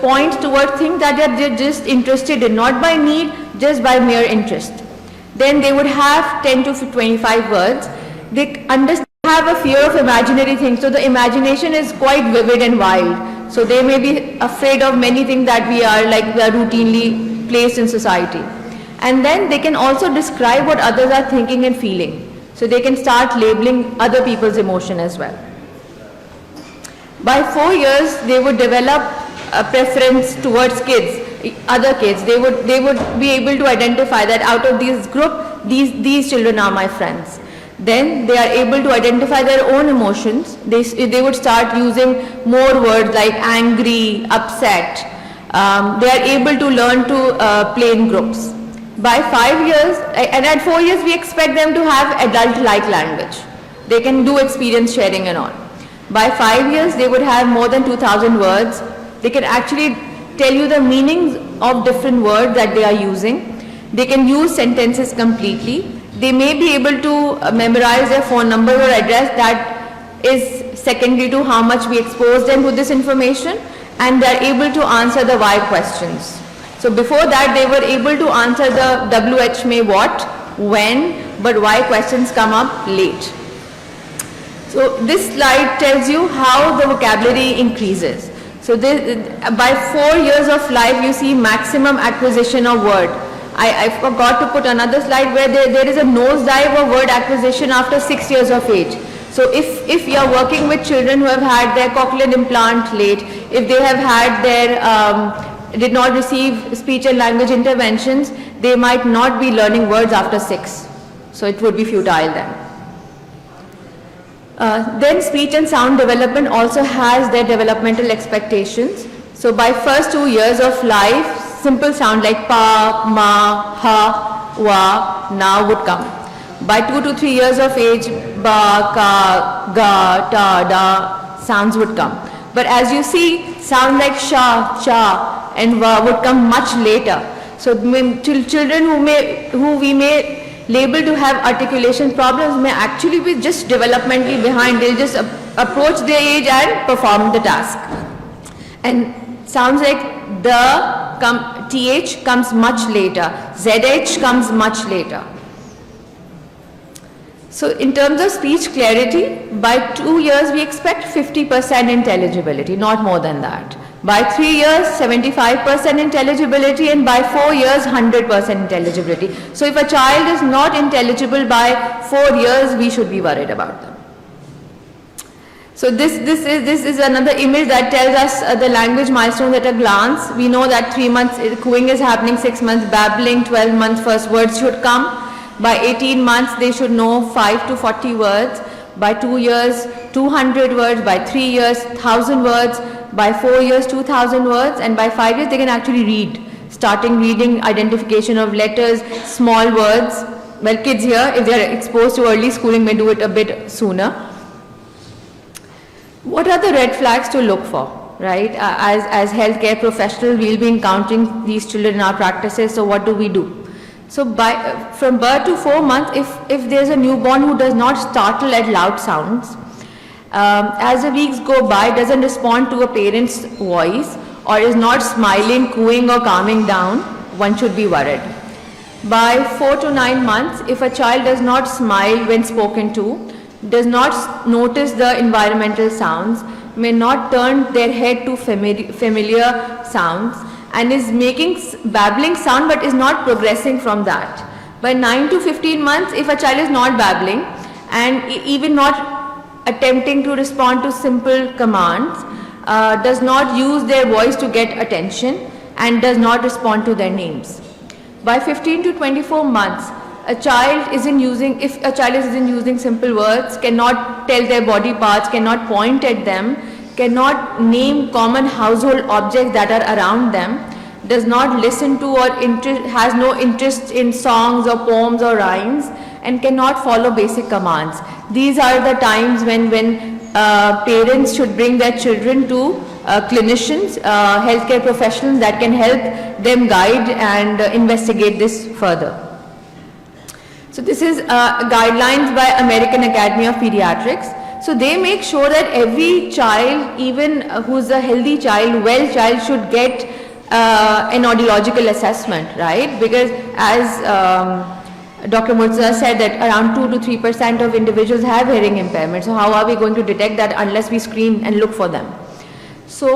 point toward things that they're just interested in, not by need, just by mere interest. Then they would have 10 to 25 words. They have a fear of imaginary things, so the imagination is quite vivid and wild. So they may be afraid of many things that we are routinely placed in society. And then they can also describe what others are thinking and feeling. So they can start labeling other people's emotion as well. By 4 years, they would develop a preference towards other kids. They would be able to identify that out of this group, these children are my friends. Then they are able to identify their own emotions. They would start using more words like angry, upset. They are able to learn to play in groups. By 5 years, and at 4 years, we expect them to have adult-like language. They can do experience sharing and all. By 5 years, they would have more than 2,000 words. They can actually tell you the meanings of different words that they are using. They can use sentences completely. They may be able to memorize their phone number or address. That is secondary to how much we expose them to this information, and they are able to answer the why questions. So before that, they were able to answer the WH may what, when, but why questions come up late. So this slide tells you how the vocabulary increases. So by 4 years of life, you see maximum acquisition of word. I forgot to put another slide where there is a nosedive of word acquisition after 6 years of age. So if you are working with children who have had their cochlear implant late, if they have had did not receive speech and language interventions, they might not be learning words after 6. So it would be futile then. Then speech and sound development also has their developmental expectations. So by first 2 years of life, simple sound like pa, ma, ha, wa, na would come. By 2 to 3 years of age, ba, ka, ga, ta, da sounds would come. But as you see, sound like sha, cha, and va would come much later. So children who we may label to have articulation problems may actually be just developmentally behind. They'll just approach their age and perform the task. And sounds like th comes much later. Zh comes much later. So in terms of speech clarity, by 2 years we expect 50% intelligibility, not more than that. By 3 years, 75% intelligibility, and by 4 years, 100% intelligibility. So if a child is not intelligible by 4 years, we should be worried about them. So this is another image that tells us the language milestones at a glance. We know that 3 months cooing is happening, 6 months babbling, 12 months first words should come. By 18 months, they should know 5 to 40 words. By 2 years, 200 words. By 3 years, 1,000 words. By 4 years, 2,000 words. And by 5 years, they can actually read. Starting reading, identification of letters, small words. Well, kids here, if they are exposed to early schooling, may do it a bit sooner. What are the red flags to look for, right? As healthcare professionals, we'll be encountering these children in our practices. So what do we do? So from birth to 4 months, if there's a newborn who does not startle at loud sounds, as the weeks go by, doesn't respond to a parent's voice, or is not smiling, cooing, or calming down, one should be worried. By 4 to 9 months, if a child does not smile when spoken to, does not notice the environmental sounds, may not turn their head to familiar sounds, and is making babbling sound but is not progressing from that. By 9 to 15 months, if a child is not babbling and even not attempting to respond to simple commands, does not use their voice to get attention, and does not respond to their names. By 15 to 24 months, if a child isn't using simple words, cannot tell their body parts, cannot point at them, cannot name common household objects that are around them, does not listen to or has no interest in songs or poems or rhymes, and cannot follow basic commands. These are the times when parents should bring their children to clinicians, healthcare professionals that can help them guide and investigate this further. So this is guidelines by American Academy of Pediatrics. So they make sure that every child, even who's a healthy child, well child, should get an audiological assessment, right? Because as Dr. Murtaza said that around 2 to 3% of individuals have hearing impairment. So how are we going to detect that unless we screen and look for them? So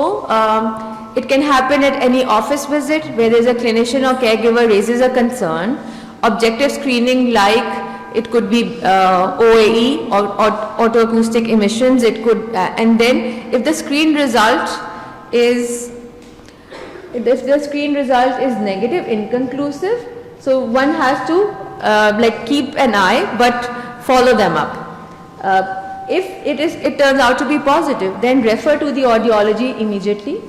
it can happen at any office visit where there's a clinician or caregiver raises a concern. Objective screening, like it could be OAE or autoacoustic emissions. It could, and then if the screen result is negative, inconclusive, so one has to like keep an eye but follow them up. If it turns out to be positive, then refer to the audiology immediately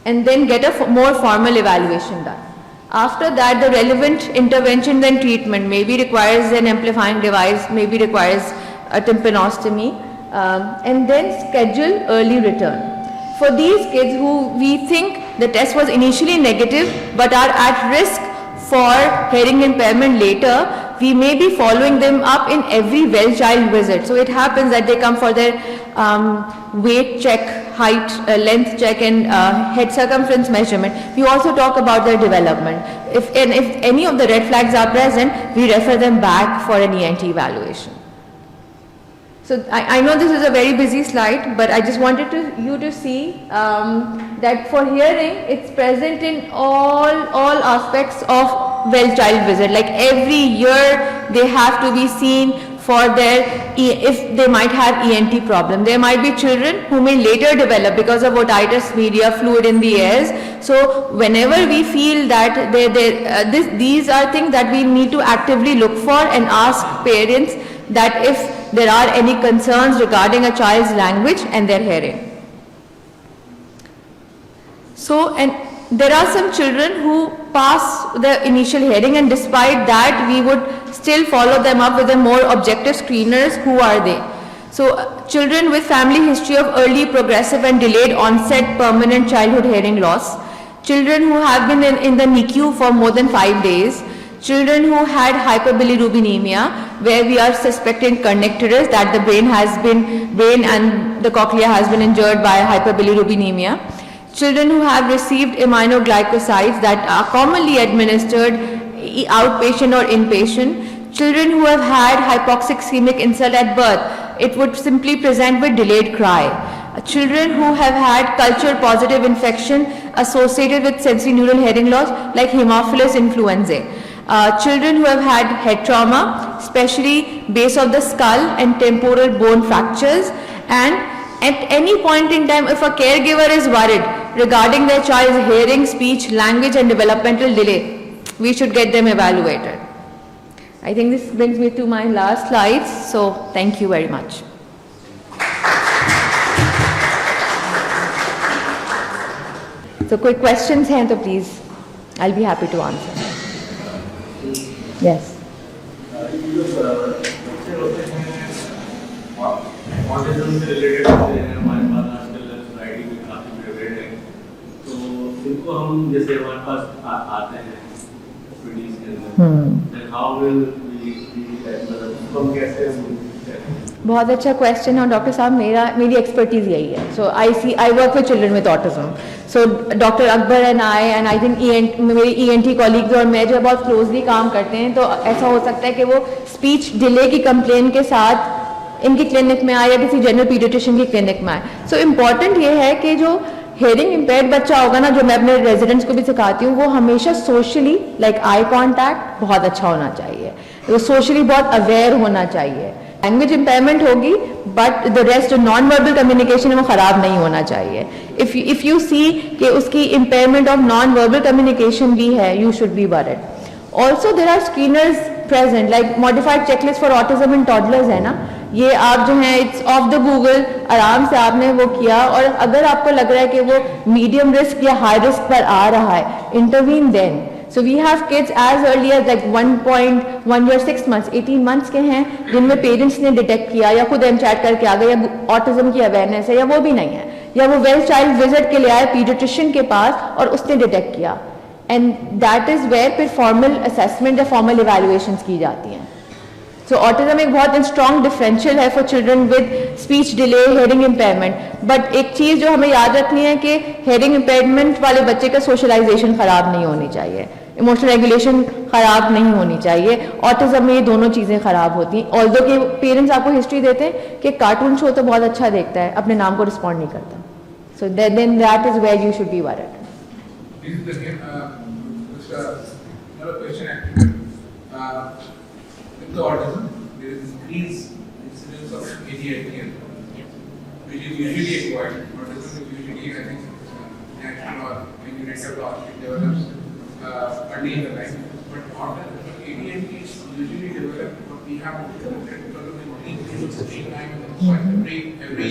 and then get a more formal evaluation done. After that, the relevant intervention and treatment maybe requires an amplifying device, maybe requires a tympanostomy, and then schedule early return. For these kids who we think the test was initially negative but are at risk for hearing impairment later, we may be following them up in every well child visit. So it happens that they come for their weight check, height, length check, and head circumference measurement. We also talk about their development. If any of the red flags are present, we refer them back for an ENT evaluation. So I know this is a very busy slide, but I just wanted you to see that for hearing, it's present in all aspects of well child visit. Like every year, they have to be seen for their, if they might have ENT problem. There might be children who may later develop because of otitis media, fluid in the ears. So whenever we feel that these are things that we need to actively look for and ask parents that if there are any concerns regarding a child's language and their hearing. So, and there are some children who pass the initial hearing, and despite that we would still follow them up with a more objective screeners. Who are they? So children with family history of early, progressive and delayed onset permanent childhood hearing loss, children who have been in the NICU for more than 5 days, children who had hyperbilirubinemia, where we are suspecting connectors, that the brain and the cochlea has been injured by hyperbilirubinemia, children who have received aminoglycosides that are commonly administered outpatient or inpatient, children who have had hypoxic ischemic insult at birth, it would simply present with delayed cry. Children who have had culture positive infection associated with sensorineural hearing loss like Haemophilus influenzae. Children who have had head trauma, especially base of the skull and temporal bone fractures, and at any point in time, if a caregiver is worried regarding their child's hearing, speech, language and developmental delay, we should get them evaluated. I think this brings me to my last slides, so thank you very much. So quick questions hain to please, I'll be happy to answer. Yes. Autism से related होते हैं, हमारे पास आजकल society में काफ़ी favourite है, तो इनको हम जैसे हमारे पास आते हैं एक्सपर्टीज के अंदर, then how will we मतलब हम कैसे बहुत अच्छा क्वेश्चन और डॉक्टर साहब मेरी एक्सपर्टीज़ यही है. So I work with children with autism. So doctor Akbar and I think मेरी ENT कॉलीग्स और मैं जो बहुत क्लोजली काम करते हैं, तो ऐसा हो सकता है कि वो स्पीच डिले की कंप्लेन के साथ इनकी क्लिनिक में आए या किसी जनरल पीडियाट्रिशियन की क्लिनिक में आए. सो इम्पॉर्टेंट ये है कि जो हेयरिंग इम्पेयर्ड बच्चा होगा ना, जो मैं अपने रेजिडेंट्स को भी सिखाती हूँ, वो हमेशा सोशली लाइक आई कॉन्टैक्ट बहुत अच्छा होना चाहिए, वो सोशली बहुत अवेयर होना चाहिए. लैंग्वेज इम्पेयरमेंट होगी बट द रेस्ट जो नॉन वर्बल कम्युनिकेशन है वो ख़राब नहीं होना चाहिए. इफ़ यू सी कि उसकी impairment of non verbal communication भी है, you should be worried. Also there are screeners present like modified checklist for autism in toddlers है ना, ये आप जो है इट्स ऑफ द गूगल, आराम से आपने वो किया, और अगर आपको लग रहा है कि वो मीडियम रिस्क या हाई रिस्क पर आ रहा है, intervene then. So we have kids as early as like 1.1 year 6 months 18 months के हैं जिनमें पेरेंट्स ने डिटेक्ट किया या खुद एमचैट करके आ गए, या ऑटिज्म की अवेयरनेस है या वो भी नहीं है, या वो वेल चाइल्ड विजिट के लिए आए पीडियाट्रिशियन के पास और उसने डिटेक्ट किया. एंड दैट इज वेयर फिर फॉर्मल असेसमेंट या फॉर्मल इवैल्यूएशंस की जाती हैं. सो ऑटिज्म एक बहुत स्ट्रॉन्ग डिफरेंशियल है for children with speech delay, hearing impairment. But एक चीज़ जो हमें याद रखनी है कि हेयरिंग इम्पेयरमेंट वाले बच्चे का सोशलाइजेशन ख़राब नहीं होनी चाहिए, इमोशनल रेगुलेशन ख़राब नहीं होनी चाहिए. ऑटिज्म में ये दोनों चीज़ें ख़राब होती हैं. ऑल्दो के पेरेंट्स आपको हिस्ट्री देते हैं कि कार्टून शो तो बहुत अच्छा देखता है, अपने नाम को रिस्पॉन्ड नहीं करता. So then that is where you should be worried. This is again another question actually. With the autism, there is increased incidence of ADHD, which is usually acquired. Autism is usually, I think, natural or inherited or it develops early in the life. But ADHD is usually developed, but we have to correct it because of the increase of screen time and every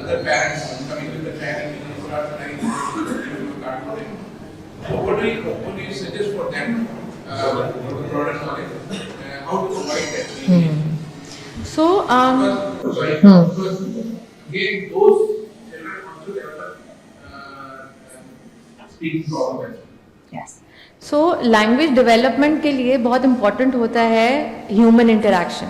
other parents coming with the parent and start trying to so what do you suggest for them, for the broader knowledge, how to avoid that? So, Because again, those children also develop speaking problem. yes. So, language development के लिए बहुत important होता है human interaction.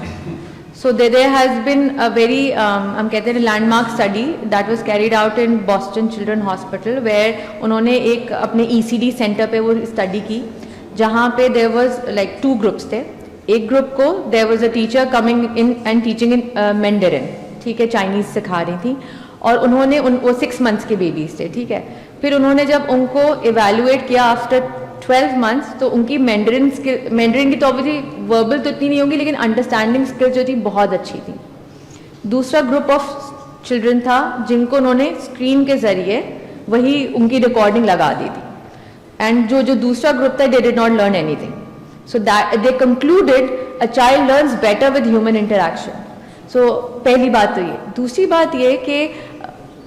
So there has been a very हम कहते हैं landmark study that was carried out in Boston Children Hospital where उन्होंने एक अपने ECD center पे वो study की, जहाँ पे there was like 2 groups थे. एक group को there was a teacher coming in and teaching in Mandarin, ठीक है, Chinese सिखा रही थी, और उन्होंने वो 6 months के babies थे, ठीक है. फिर उन्होंने जब उनको evaluate किया after 12 months, तो उनकी मैंडरिन की तो ऑब्वियसली वर्बल तो इतनी नहीं होगी, लेकिन अंडरस्टैंडिंग स्किल जो थी बहुत अच्छी थी. दूसरा ग्रुप ऑफ चिल्ड्रन था जिनको उन्होंने स्क्रीन के ज़रिए वही उनकी रिकॉर्डिंग लगा दी थी, एंड जो दूसरा ग्रुप था they did not learn anything. So that they concluded a child learns better with human interaction. So पहली बात तो ये. दूसरी बात ये कि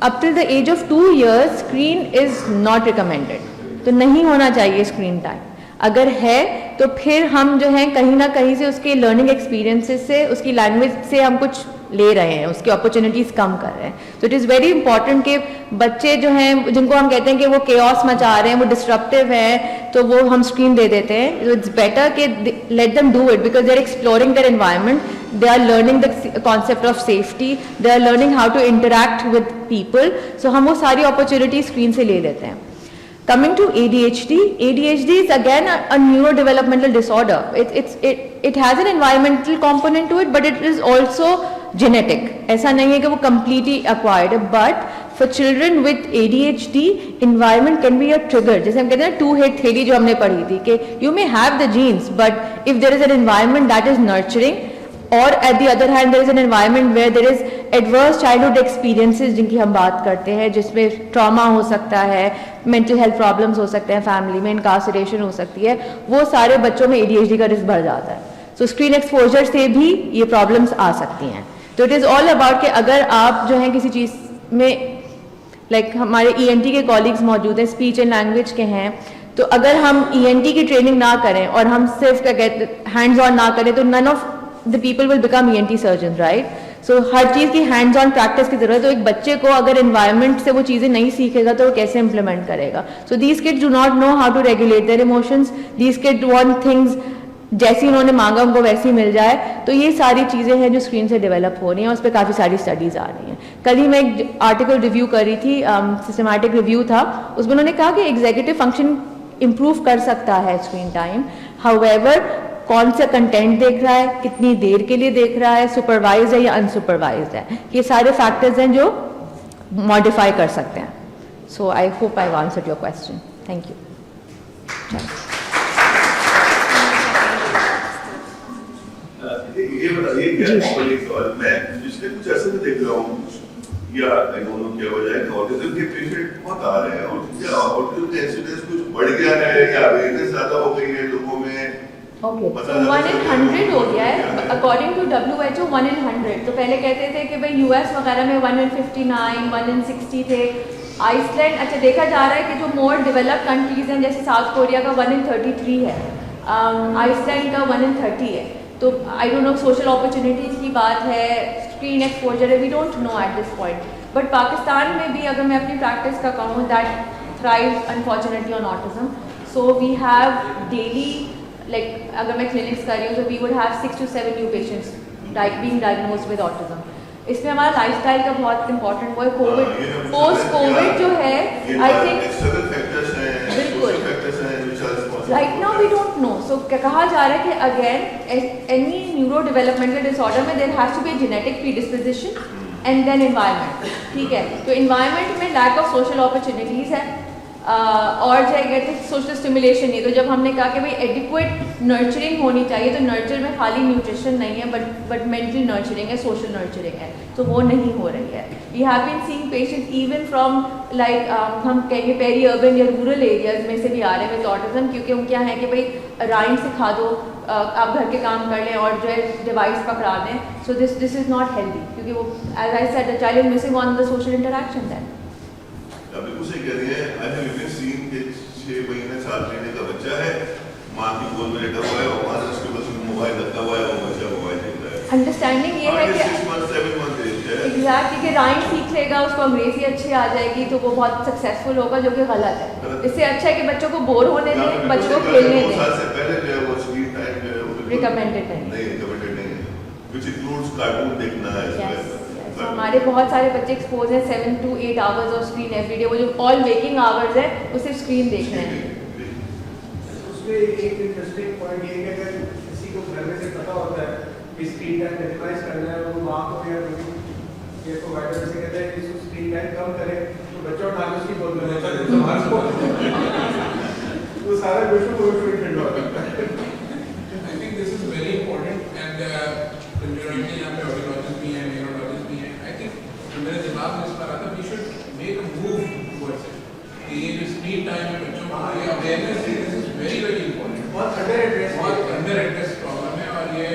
up till the age of 2 years screen is not recommended, तो नहीं होना चाहिए स्क्रीन टाइम. अगर है तो फिर हम जो है कहीं ना कहीं से उसके लर्निंग एक्सपीरियंसेस से, उसकी लैंग्वेज से हम कुछ ले रहे हैं, उसकी अपॉर्चुनिटीज़ कम कर रहे हैं. तो इट इज़ वेरी इंपॉर्टेंट कि बच्चे जो हैं जिनको हम कहते हैं कि वो केओस मचा रहे हैं, वो डिस्ट्रप्टिव हैं, तो वो हम स्क्रीन दे देते हैं. तो इट्स बेटर कि let them do it because they are exploring their environment, they are learning the concept of safety, they are learning how to interact with people. So हम वो सारी opportunity screen से ले लेते हैं. Coming to ADHD, ADHD is again a neurodevelopmental disorder. It has an environmental component to it, but it is also genetic. ऐसा नहीं है कि वो completely acquired है, but for children with ADHD, environment can be a trigger. जैसे हम कहते हैं two-head theory जो हमने पढ़ी थी कि you may have the genes, but if there is an environment that is nurturing, और at the other hand there is an environment where there is adverse childhood experiences जिनकी हम बात करते हैं, जिसमें trauma हो सकता है, mental health problems हो सकते हैं, family में incarceration हो सकती है, वो सारे बच्चों में ADHD का रिस्क बढ़ जाता है. So screen exposure से भी ये problems आ सकती हैं. तो it is all about कि अगर आप जो है किसी चीज़ में like हमारे ENT के colleagues मौजूद हैं, speech and language के हैं, तो अगर हम ENT की ट्रेनिंग ना करें और हम सिर्फ क्या कहते हैं हैंड्स ऑन ना करें, तो none of the people will become ENT surgeons, right? So हर चीज़ की हैंड्स ऑन प्रैक्टिस की जरूरत है. तो एक बच्चे को अगर environment से वो चीज़ें नहीं सीखेगा तो वो कैसे implement करेगा? So these kids do not know how to regulate their emotions. These kids want things जैसी उन्होंने मांगा उनको वैसी मिल जाए. तो ये सारी चीज़ें हैं जो स्क्रीन से डेवलप हो रही हैं, उस पर काफ़ी सारी स्टडीज़ आ रही हैं. कल ही मैं एक आर्टिकल रिव्यू कर रही थी, सिस्टमैटिक रिव्यू था, उसमें उन्होंने कहा कि एग्जीक्यूटिव फंक्शन इम्प्रूव कर सकता है स्क्रीन टाइम. हाउएवर कौन सा कंटेंट देख रहा है, कितनी देर के लिए देख रहा है, सुपरवाइज है या अनसुपरवाइज है, ये सारे फैक्टर्स हैं जो मॉडिफाई कर सकते हैं. So I hope I answered your question. Thank you. ये बताइए क्या मैं पिछले कुछ ऐसे में देख रहा हूँ या दोनों क्या हो जाए ऑटिज्म के पेशेंट बहुत आ रहे हैं, और क्या ऑटिज्म का इंसिडेंस कुछ बढ़ गया है या अवेयरनेस ज्यादा हो गई है लोगों में? ओके, 1 in 100 हो गया है अकॉर्डिंग टू WHO. 1 in 100. तो पहले कहते थे कि भाई US वगैरह में 1 in 59, 1 in 60 थे. आइसलैंड, अच्छा देखा जा रहा है कि जो मोर डेवलप्ड कंट्रीज हैं जैसे साउथ कोरिया का 1 in 33 है, आइसलैंड का 1 in 30 है. तो I don't know, social opportunities की बात है, स्क्रीन एक्सपोजर है, we don't know at this point. But Pakistan में भी अगर मैं अपनी प्रैक्टिस का कहूँ, that thrives unfortunately on autism. So we have daily like अगर मैं clinics कर रही हूँ, so we would have 6 to 7 new patients being diagnosed with autism. इसमें हमारा लाइफस्टाइल का बहुत इंपॉर्टेंट वो है कोविड, पोस्ट कोविड जो है आई थिंक बिल्कुल right now we don't know. सो कहा जा रहा है कि again any neuro developmental disorder में there has to be genetic predisposition and then environment. ठीक है, तो एनवायरनमेंट में लैक ऑफ सोशल अपॉर्चुनिटीज़ है और जो कहते हैं सोशल स्टिमुलेशन नहीं. तो जब हमने कहा कि भाई एडिक्वेट नर्चरिंग होनी चाहिए, तो नर्चर में खाली न्यूट्रिशन नहीं है बट मेंटल नर्चरिंग है, सोशल नर्चरिंग है, तो वो नहीं हो रही है. We have been seeing patients even from like हम कहेंगे पेरी अर्बन या रूरल एरियाज में से भी आ रहे हैं विद ऑटिज्म, क्योंकि उनके यहाँ है कि भाई राइम सिखा दो, आप घर के काम कर लें और जो है डिवाइस पकड़ा दें. So this is not healthy, क्योंकि वो as I said the child is missing on the social interaction that. अभी उसे कह रही है आई हैव इवन सीन कि 6 महीने 7 महीने का बच्चा है, मां की गोद में लेटा हुआ है और मां उसके पास मोबाइल रखा हुआ है और बच्चा मोबाइल देख रहा है. अंडरस्टैंडिंग ये है कि 6 months 7 months एज है एग्जैक्टली कि राइम सीख लेगा, उसको अंग्रेजी अच्छी आ जाएगी तो वो बहुत सक्सेसफुल होगा, जो कि गलत है. इससे अच्छा है कि बच्चों को बोर होने दें, बच्चों को खेलने 2 साल दें. से पहले जो है वो स्क्रीन टाइम जो है वो रिकमेंडेड नहीं. नहीं रिकमेंडेड नहीं है, व्हिच इंक्लूड्स कार्टून देखना है Yes. तो हमारे बहुत सारे बच्चे एक्सपोज हैं 7 to 8 hours of screen every day. वो जो ऑल वेकिंग आवर्स है वो सिर्फ स्क्रीन देख रहे हैं. उसमें एक इंटरेस्टिंग पॉइंट ये है कि अगर किसी को घर में से पता होता है कि स्क्रीन टाइम मिनिमाइज करना है, वो माँ को या केयर प्रोवाइडर से कहते हैं कि इसको स्क्रीन टाइम कम करें, तो बच्चा उठा के उसकी गोद में लेता है तो सारा विश्व ठंडा होता है. I think this is very important and community यहाँ पे audiologists भी हैं, neurologists भी हैं. I think मेरे दिमाग में इस बार आता we should make a move towards it. कि ये जो screen time है बच्चों को ये awareness है, this is very very important. बहुत अंडर एड्रेस प्रॉब्लम है और ये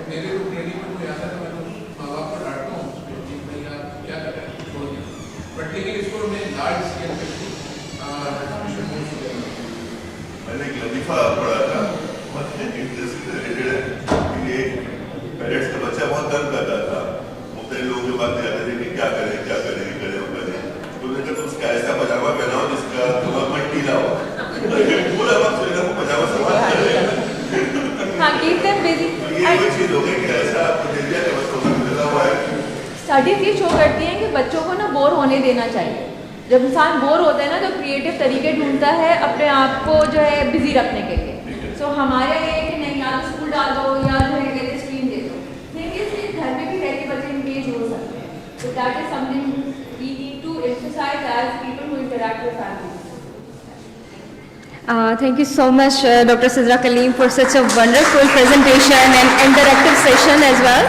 मेरे को क्लिनिक में कोई आता है तो मैं तो माँ बाप को डांटता हूँ उसको कि भाई आप क्या कर रहे हैं, छोड़ दिया. बट लेकिन इसको मैं लार्ज स्केल पे मैंने एक लतीफा पढ़ा था इंटरेस्टिंग रिलेटेड है कि एक पेरेंट्स का बच्चा बहुत तंग करता था, मुख्तलिफ लोगों के पास जाते थे कि क्या करें वो करें. तो उन्होंने कहा उसका ऐसा पजामा पहनाओ जिसका कमर ढीला हो, पूरा वक्त जो है वो पजामा संभाल कर हाँ, keep them busy. ये कोई चीज हो गई कि ऐसा आपको दे दिया कि बच्चों को मिला हुआ है. स्टडीज ये शो करती हैं कि बच्चों को ना बोर होने देना चाहिए. जब इंसान बोर होता है ना तो क्रिएटिव तरीके ढूंढता है अपने आप को जो है बिजी रखने के लिए. सो हमारे ये है कि नहीं या तो स्कूल डाल दो या जो है कहते स्क्रीन दे दो. ठीक है, इसलिए घर में भी रह के बच्चे इंगेज हो सकते हैं. तो that is something we need to emphasize as people who interact with families. Thank you so much, Dr. Sidra Kaleem, for such a wonderful presentation and interactive session as well.